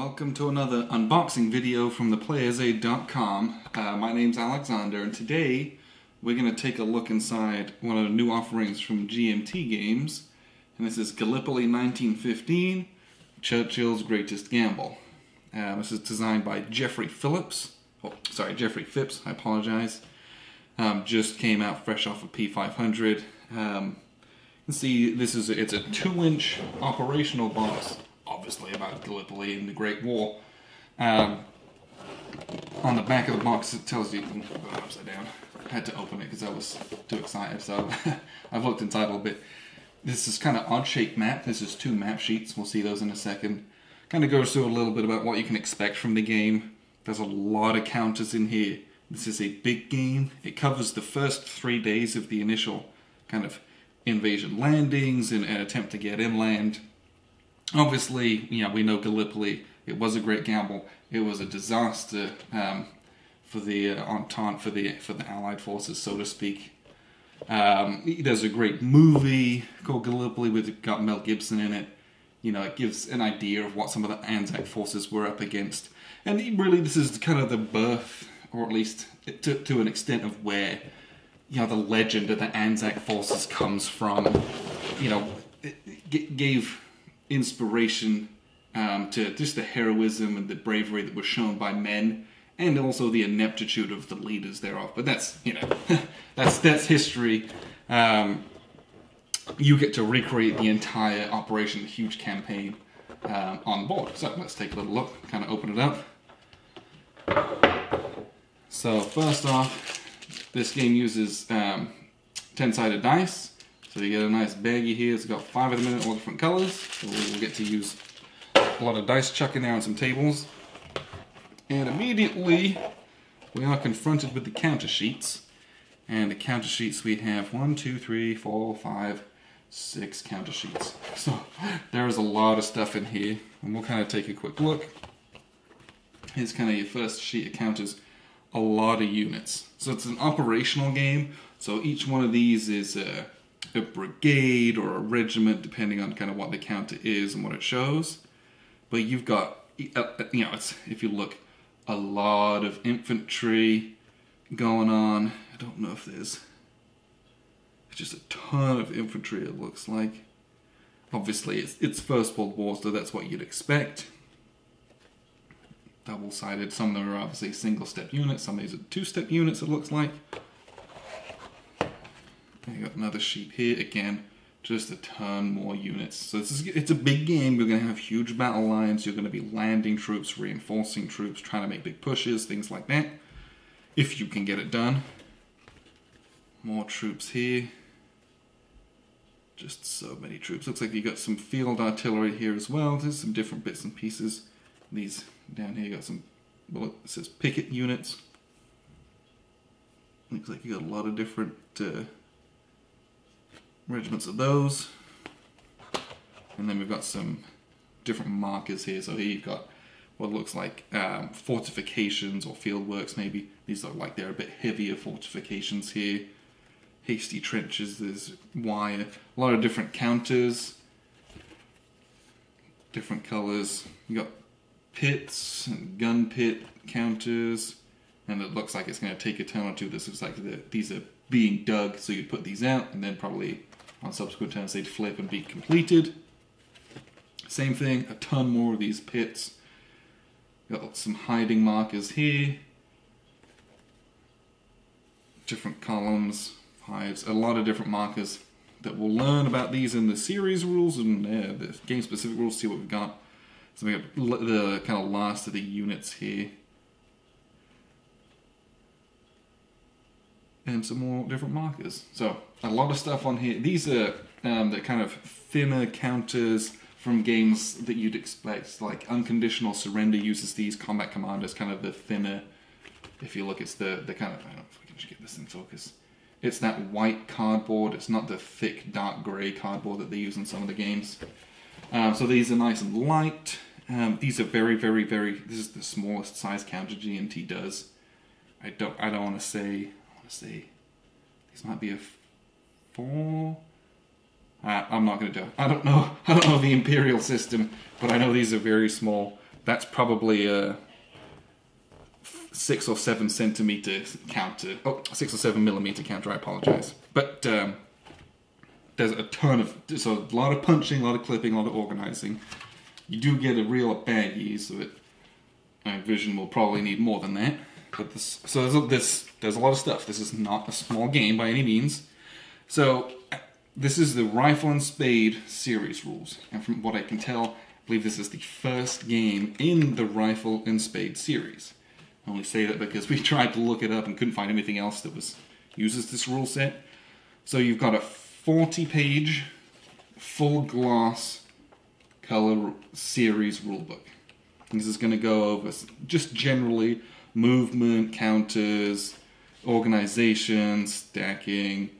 Welcome to another unboxing video from theplayersaid.com. My name's Alexander, and today we're going to take a look inside one of the new offerings from GMT Games, and this is Gallipoli 1915, Churchill's Greatest Gamble. This is designed by Jeffrey Phipps, I apologize. Just came out fresh off of P500. You can see it's a 2-inch operational box, obviously about Gallipoli and the Great War. On the back of the box it tells you, upside down, I had to open it because I was too excited, so I've looked inside a little bit. This is kind of odd-shaped map. This is 2 map sheets, we'll see those in a second. Kind of goes through a little bit about what you can expect from the game. There's a lot of counters in here. This is a big game. It covers the first 3 days of the initial kind of invasion landings and an attempt to get inland. Obviously, we know Gallipoli. It was a great gamble. It was a disaster for the Entente, for the Allied forces, so to speak. There's a great movie called Gallipoli with got Mel Gibson in it. It gives an idea of what some of the Anzac forces were up against. And really, this is kind of the birth, or at least to an extent, of where the legend of the Anzac forces comes from. It gave inspiration to just the heroism and the bravery that was shown by men, and also the ineptitude of the leaders thereof. But that's that's history. You get to recreate the entire operation, the huge campaign on board. So let's take a little look, kind of open it up. So first off, this game uses 10-sided dice. So you get a nice baggie here. It's got 5 of them in it, all different colors. So we'll get to use a lot of dice chucking there on some tables. And immediately we are confronted with the counter sheets. And the counter sheets, we have 1, 2, 3, 4, 5, 6 counter sheets. So there is a lot of stuff in here. And we'll kind of take a quick look. Here's kind of your first sheet of counters. A lot of units. So it's an operational game. So each one of these is a brigade or a regiment, depending on kind of what the counter is and what it shows. But you've got, if you look, a lot of infantry going on. I don't know if there's just a ton of infantry, it looks like. Obviously, it's First World War, so that's what you'd expect. Double-sided. Some of them are obviously single-step units. Some of these are 2-step units, it looks like. You got another sheet here. Again, just a ton more units. So it's a big game. You're going to have huge battle lines. You're going to be landing troops, reinforcing troops, trying to make big pushes, things like that. If you can get it done. More troops here. Just so many troops. Looks like you got some field artillery here as well. There's some different bits and pieces. These down here got some, well, it says picket units. Looks like you got a lot of different regiments of those. And then we've got some different markers here. So here you've got what looks like fortifications or field works maybe. These look like they're a bit heavier fortifications here. Hasty trenches, there's wire. A lot of different counters. Different colors. You got pits and gun pit counters, and it looks like it's going to take a turn or two. This looks like these are being dug, so you'd put these out, and then probably on subsequent turns they'd flip and be completed. Same thing, a ton more of these pits. Got some hiding markers here. Different columns, hives, a lot of different markers that we'll learn about these in the series rules and the game-specific rules, see what we've got. So we have the kind of last of the units here. And some more different markers. So, a lot of stuff on here. These are the kind of thinner counters from games that you'd expect. Like Unconditional Surrender uses these. Combat Commander's kind of the thinner. If you look, it's the kind of, I don't know if we can just get this in focus. It's that white cardboard. It's not the thick, dark grey cardboard that they use in some of the games. So these are nice and light. These are very, very, very. This is the smallest size counter GMT does. I don't want to say. These might be a 4. I'm not going to do it. I don't know the Imperial system, but I know these are very small. That's probably a 6 or 7 centimeter counter. Oh, 6 or 7 millimeter counter, I apologize. But there's a ton of, so a lot of punching, a lot of clipping, a lot of organizing. You do get a real bad use of it. I envision we'll probably need more than that. But there's a lot of stuff. This is not a small game by any means. So this is the Rifle and Spade series rules, and from what I can tell, I believe this is the first game in the Rifle and Spade series. I only say that because we tried to look it up and couldn't find anything else that uses this rule set. So you've got a 40-page, full gloss color series rulebook. This is going to go over just generally movement, counters, organization, stacking,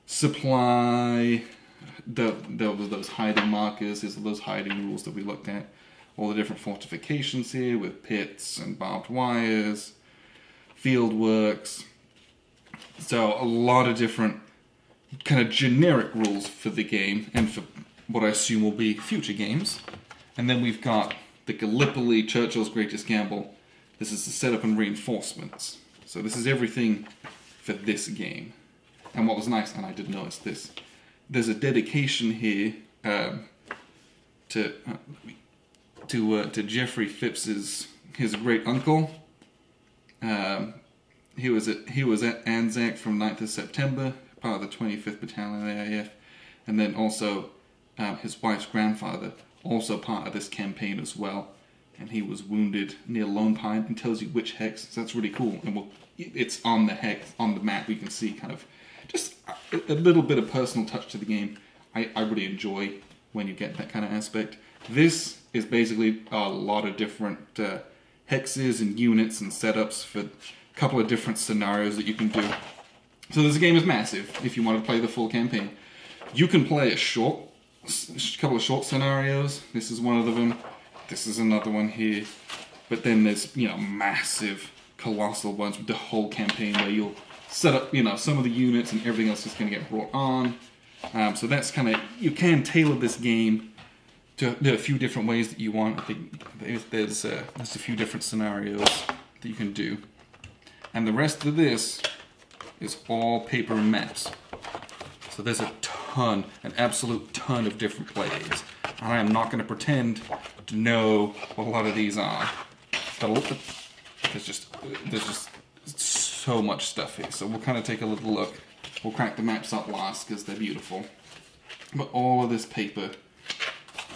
supply, those hiding markers, these are those hiding rules that we looked at. All the different fortifications here with pits and barbed wires, field works. So a lot of different kind of generic rules for the game and for what I assume will be future games. And then we've got the Gallipoli, Churchill's Greatest Gamble. This is the setup and reinforcements. So this is everything for this game. And what was nice, and I did notice this, there's a dedication here to Geoffrey Phipps's his great uncle. He was at Anzac from 9th of September, part of the 25th Battalion AIF, and then also his wife's grandfather, also part of this campaign as well. And he was wounded near Lone Pine, and tells you which hex. So that's really cool. And it's on the hex on the map. We can see kind of just a little bit of personal touch to the game. I really enjoy when you get that kind of aspect. This is basically a lot of different hexes and units and setups for a couple of different scenarios that you can do. So this game is massive if you want to play the full campaign. You can play a couple of short scenarios. This is one of them. This is another one here. But then there's, massive, colossal ones with the whole campaign where you'll set up, some of the units and everything else is going to get brought on. So that's kind of, you can tailor this game to a few different ways that you want. I think there's a few different scenarios that you can do. And the rest of this is all paper and maps. So there's an absolute ton of different plays. I am not going to pretend to know what a lot of these are. But there's just so much stuff here. So we'll kind of take a little look. We'll crack the maps up last because they're beautiful. But all of this paper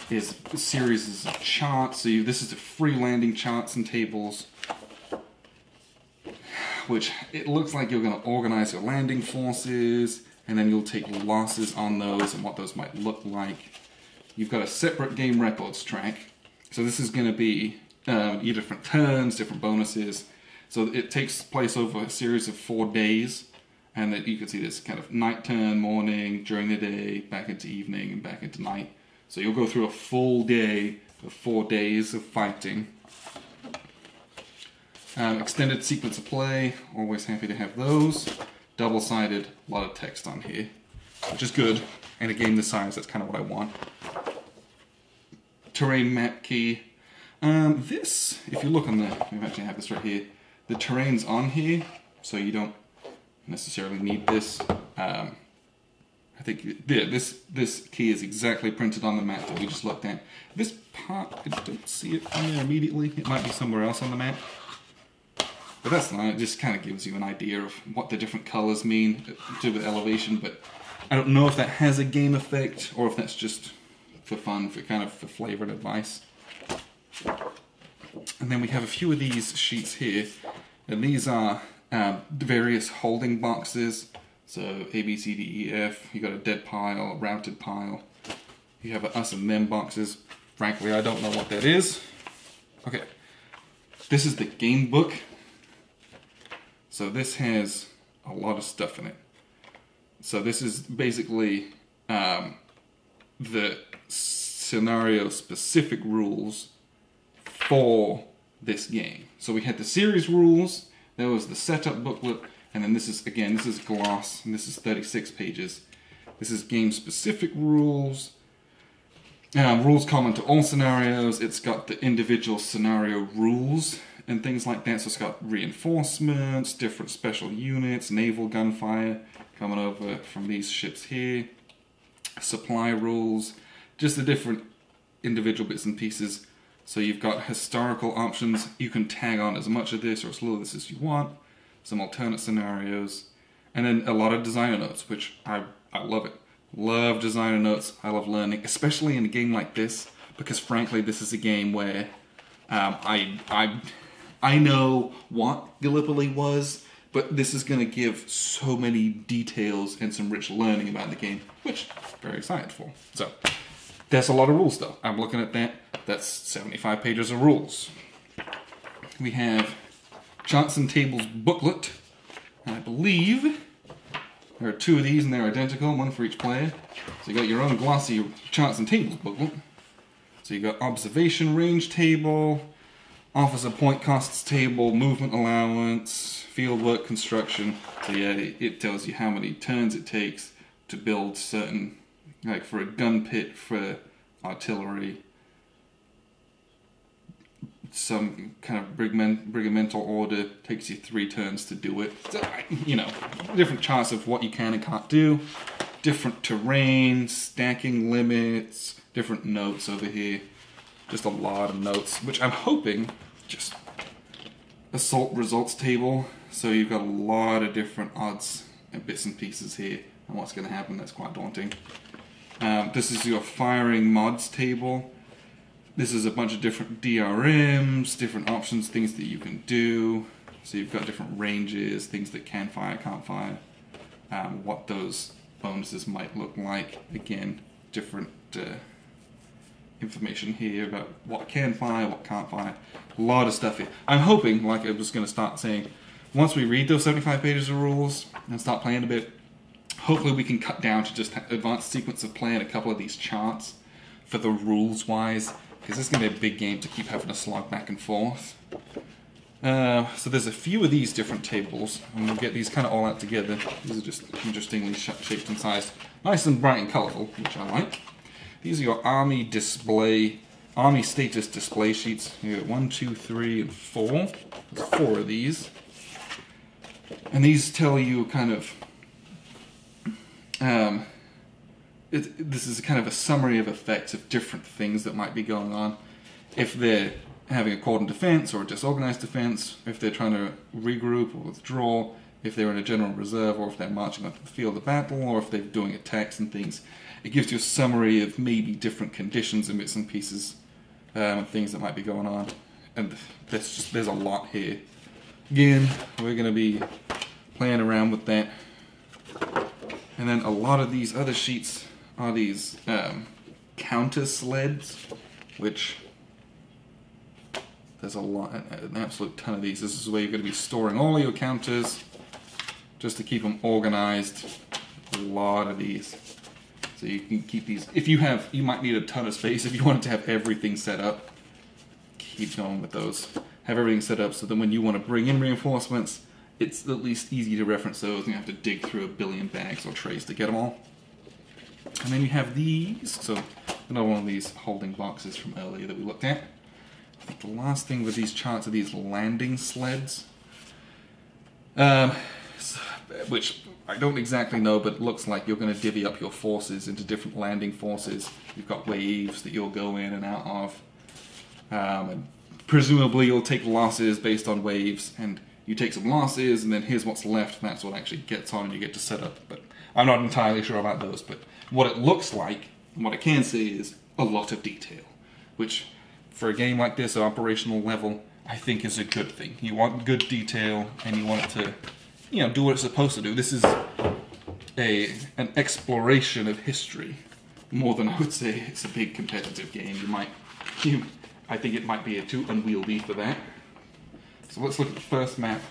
is a series of charts. So this is the free landing charts and tables, which it looks like you're going to organize your landing forces, and then you'll take losses on those and what those might look like. You've got a separate game records track. So this is going to be your different turns, different bonuses. So it takes place over a series of 4 days. And then you can see this kind of night turn, morning, during the day, back into evening, and back into night. So you'll go through a full day of 4 days of fighting. Extended sequence of play, always happy to have those. Double-sided, a lot of text on here, which is good. And a game this size, that's kind of what I want. Terrain map key. This, if you look on we actually have this right here. The terrain's on here, so you don't necessarily need this. I think this key is exactly printed on the map that we just looked at. This part, I don't see it on there immediately. It might be somewhere else on the map. But that's not, it just kind of gives you an idea of what the different colors mean to do with elevation, but I don't know if that has a game effect or if that's just for fun, for flavor and advice. And then we have a few of these sheets here, and these are various holding boxes. So A, B, C, D, E, F. You got a dead pile, a routed pile. You have us and them boxes. Frankly, I don't know what that is. Okay, this is the game book. So this has a lot of stuff in it. So this is basically the scenario-specific rules for this game. So we had the series rules, there was the setup booklet, and then this is gloss, and this is 36 pages. This is game-specific rules, Rules common to all scenarios. It's got the individual scenario rules and things like that. So it's got reinforcements, different special units, naval gunfire coming over from these ships here, supply rules, just the different individual bits and pieces. So you've got historical options. You can tag on as much of this or as little of this as you want. Some alternate scenarios. And then a lot of designer notes, which I love it. Love designer notes. I love learning, especially in a game like this, because frankly, this is a game where I know what Gallipoli was, but this is going to give so many details and some rich learning about the game, which I'm very excited for. So, there's a lot of rules though. I'm looking at that. That's 75 pages of rules. We have Charts and Tables booklet. And I believe there are 2 of these and they're identical, one for each player. So you got your own glossy Charts and Tables booklet. So you got observation range table, officer point costs table, movement allowance, field work construction. So yeah, it tells you how many turns it takes to build certain, like for a gun pit, for artillery, some kind of regimental order takes you 3 turns to do it. So, you know, different charts of what you can and can't do, different terrain, stacking limits, different notes over here. Just a lot of notes, which I'm hoping just assault results table. So you've got a lot of different odds and bits and pieces here, and what's going to happen. That's quite daunting. This is your firing mods table. This is a bunch of different DRMs, different options, things that you can do. So you've got different ranges, things that can fire, can't fire, what those bonuses might look like. Again, different information here about what can fire, what can't fire. A lot of stuff here. I'm hoping, like I was going to start saying, once we read those 75 pages of rules and start playing a bit, hopefully we can cut down to just advanced sequence of play and a couple of these charts for the rules-wise. Because this is going to be a big game to keep having to slog back and forth. So there's a few of these different tables, and we'll get these kind of all out together. These are just interestingly shaped and sized. Nice and bright and colourful, which I like. These are your army status display sheets. You got 1, 2, 3, and 4. There's 4 of these. And these tell you kind of... this is kind of a summary of effects of different things that might be going on. If they're having a cordon defense or a disorganized defense, if they're trying to regroup or withdraw, if they're in a general reserve, or if they're marching onto the field of battle, or if they're doing attacks and things. It gives you a summary of maybe different conditions and bits and pieces, things that might be going on. And there's a lot here. Again, we're going to be playing around with that. And then a lot of these other sheets are these counter sleds, which there's a lot, an absolute ton of these. This is where you're going to be storing all your counters just to keep them organized. A lot of these. So you can keep these. If you might need a ton of space if you wanted to have everything set up. Keep going with those. Have everything set up so that when you want to bring in reinforcements, it's at least easy to reference those, and you have to dig through a billion bags or trays to get them all. And then you have these, so another one of these holding boxes from earlier that we looked at. I think the last thing with these charts are these landing sleds, which I don't exactly know, but it looks like you're going to divvy up your forces into different landing forces. You've got waves that you'll go in and out of, and presumably you'll take losses based on waves, and you take some losses, and then here's what's left, and that's what actually gets on, and you get to set up. But I'm not entirely sure about those, but what it looks like, and what I can say is a lot of detail, which for a game like this at operational level, I think is a good thing. You want good detail, and you want it to, you know, do what it's supposed to do. This is an exploration of history, more than I would say it's a big competitive game. I think it might be too unwieldy for that. So let's look at the first map.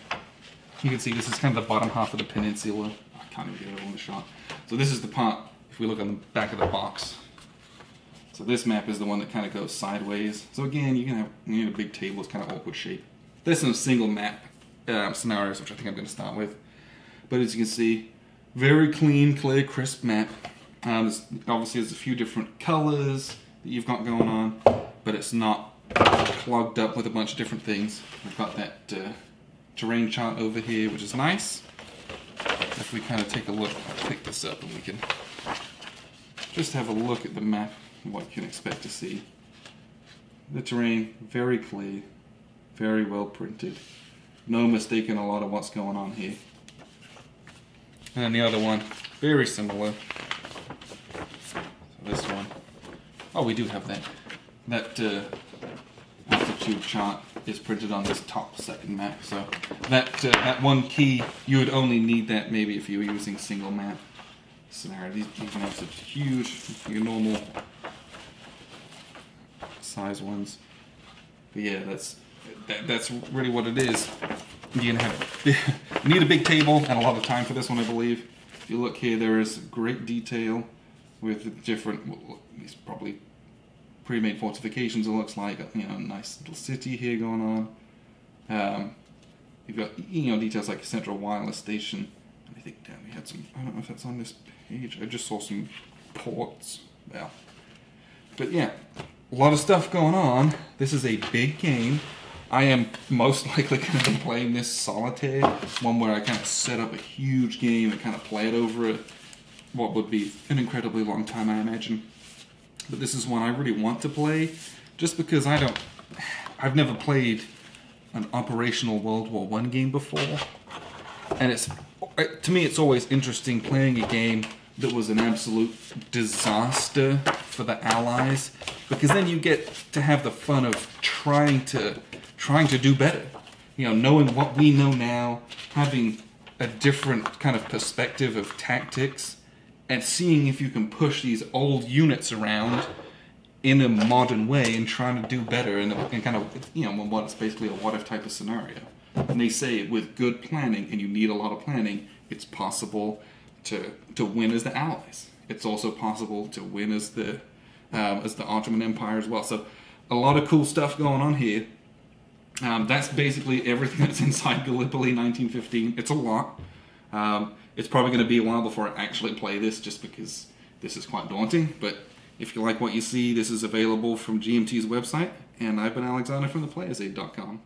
You can see this is kind of the bottom half of the peninsula. I can't even get it on the shot. So this is the part, if we look on the back of the box. So this map is the one that kind of goes sideways. So again, you need a big table, it's kind of awkward shape. There's some single map scenarios, which I think I'm going to start with. But as you can see, very clean, clear, crisp map. Obviously there's a few different colors. that you've got going on, but it's not clogged up with a bunch of different things. We've got that terrain chart over here, which is nice. If we kind of take a look, I'll pick this up and we can just have a look at the map and what you can expect to see. The terrain, very clear, very well printed. No mistaking a lot of what's going on here. And then the other one, very similar. So this one, oh, we do have that. That altitude chart is printed on this top second map. So that one key, you would only need that maybe if you were using single map scenario. These maps are huge, your normal size ones. But yeah, that's really what it is. You're gonna have you need a big table and a lot of time for this one, I believe. If you look here, there is great detail with different, well, these probably pre-made fortifications. It looks like, you know, a nice little city here going on. You've got, you know, details like a central wireless station. And I think we had some. I don't know if that's on this page. I just saw some ports. Well, but yeah, a lot of stuff going on. This is a big game. I am most likely going to be playing this solitaire, one where I kind of set up a huge game and kind of play it over what would be an incredibly long time, I imagine. But this is one I really want to play, just because I've never played an operational World War I game before, and to me it's always interesting playing a game that was an absolute disaster for the Allies, because then you get to have the fun of trying to do better. You know, knowing what we know now, having a different kind of perspective of tactics, and seeing if you can push these old units around in a modern way and trying to do better in kind of, you know, what's basically a what-if type of scenario. And they say with good planning, and you need a lot of planning, it's possible to win as the Allies. It's also possible to win as the Ottoman Empire as well. So a lot of cool stuff going on here. That's basically everything that's inside Gallipoli 1915. It's a lot. It's probably going to be a while before I actually play this, just because this is quite daunting. But if you like what you see, this is available from GMT's website. And I've been Alexander from theplayersaid.com.